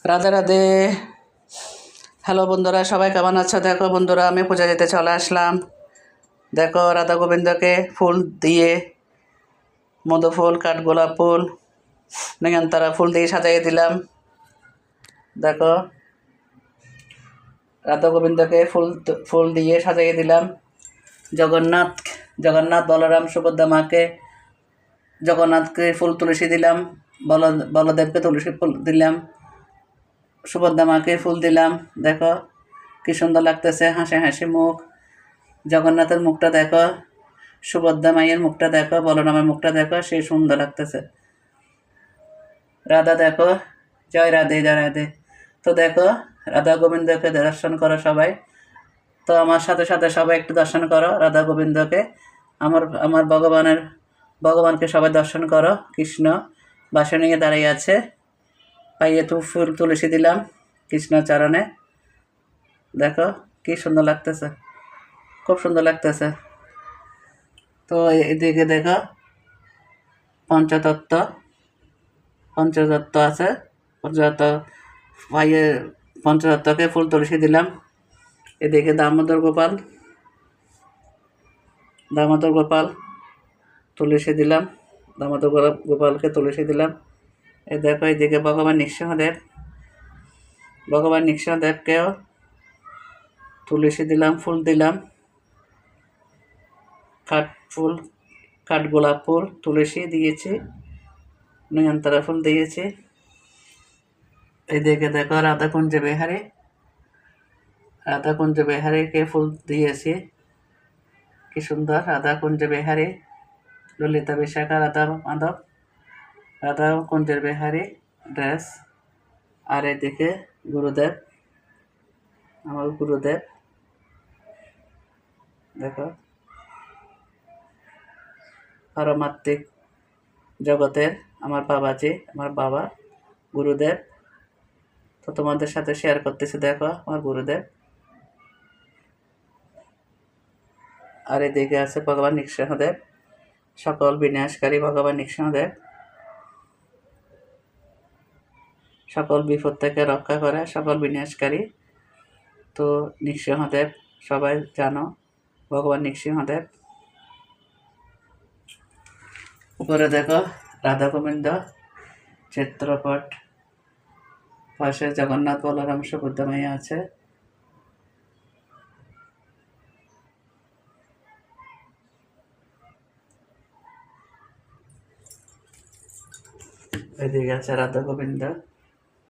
Radhe Radhe. Hello বন্ধুরা, সবাই কেমন আছো? দেখো বন্ধুরা, আমি পূজা দিতে চলে আসলাম। দেখো রাধা গোবিন্দকে ফুল দিয়ে, মধু ফুল, কাঠগোলাপ ফুল, নয়নতারা ফুল দিয়ে সাজাইয়ে দিলাম। দেখো রাধা গোবিন্দকে ফুল দিয়ে সাজাইয়ে দিলাম। জগন্নাথ বলরাম সুভদ্রা মাকে, জগন্নাথকে ফুল তুলসী দিলাম, বলদেবকে তুলসী ফুল দিলাম, সুভদ্রা মাকে ফুল দিলাম। দেখো কি সুন্দর লাগতেছে, হাসি হাসি মুখ। জগন্নাথের মুখটা দেখো, সুভদ্রা মায়ের মুখটা দেখো, বলরামের মুখটা দেখো, সেই সুন্দর লাগতেছে। রাধা দেখো, জয় রাধে জয় রাধে। তো দেখো রাধা গোবিন্দকে দর্শন করো সবাই। তো আমার সাথে সাথে সবাই একটু দর্শন করো রাধা গোবিন্দকে। আমার ভগবানকে সবাই দর্শন করো। কৃষ্ণ বাসা নিয়ে দাঁড়িয়ে আছে, পাইয়ে ফুল তুলসী দিলাম কৃষ্ণ চরণে। দেখো কি সুন্দর লাগতেছে, খুব সুন্দর লাগতেছে। তো এদিকে দেখো পঞ্চতত্ত্ব আছে, পঞ্চতত্ত্বকে ফুল তুলসী দিলাম। এদিকে দামোদর গোপাল তুলসী দিলাম, দামোদর গোপালকে তুলসী দিলাম। এই দেখো এইদিকে ভগবান নৃসিংহদেবকেও তুলসী দিলাম, ফুল দিলাম, কাঠগোলাপ ফুল, তুলসী দিয়েছি, নয়নতারা ফুল দিয়েছি। এইদিকে দেখো রাধাকুঞ্জ বিহারীকে ফুল দিয়েছি, কি সুন্দর। রাধাকুঞ্জ বিহারী, ললিতা বিশাখা, রাধা মাধব, রাধা কুঞ্জের বিহারী ড্রেস। আর এদিকে গুরুদেব, আমার গুরুদেব দেখো, পারমাত্মিক জগতের আমার বাবাজি, আমার বাবা গুরুদেব। তো তোমাদের সাথে শেয়ার করতেছি, দেখো আমার গুরুদেব। আর এদিকে আছে ভগবান নৃসিংহদেব, সকল বিনাশকারী ভগবান নৃসিংহদেব, সকল বিপদ থেকে রক্ষা করে, সকল বিনাশকারী। তো নৃসিংহদেব সবাই জানো, ভগবান নৃসিংহদেব। উপরে দেখো রাধা গোবিন্দ চিত্রপট, পাশে জগন্নাথ বলরাম সুভদ্রা মাইয়া আছে। এদিকে আছে রাধা গোবিন্দ।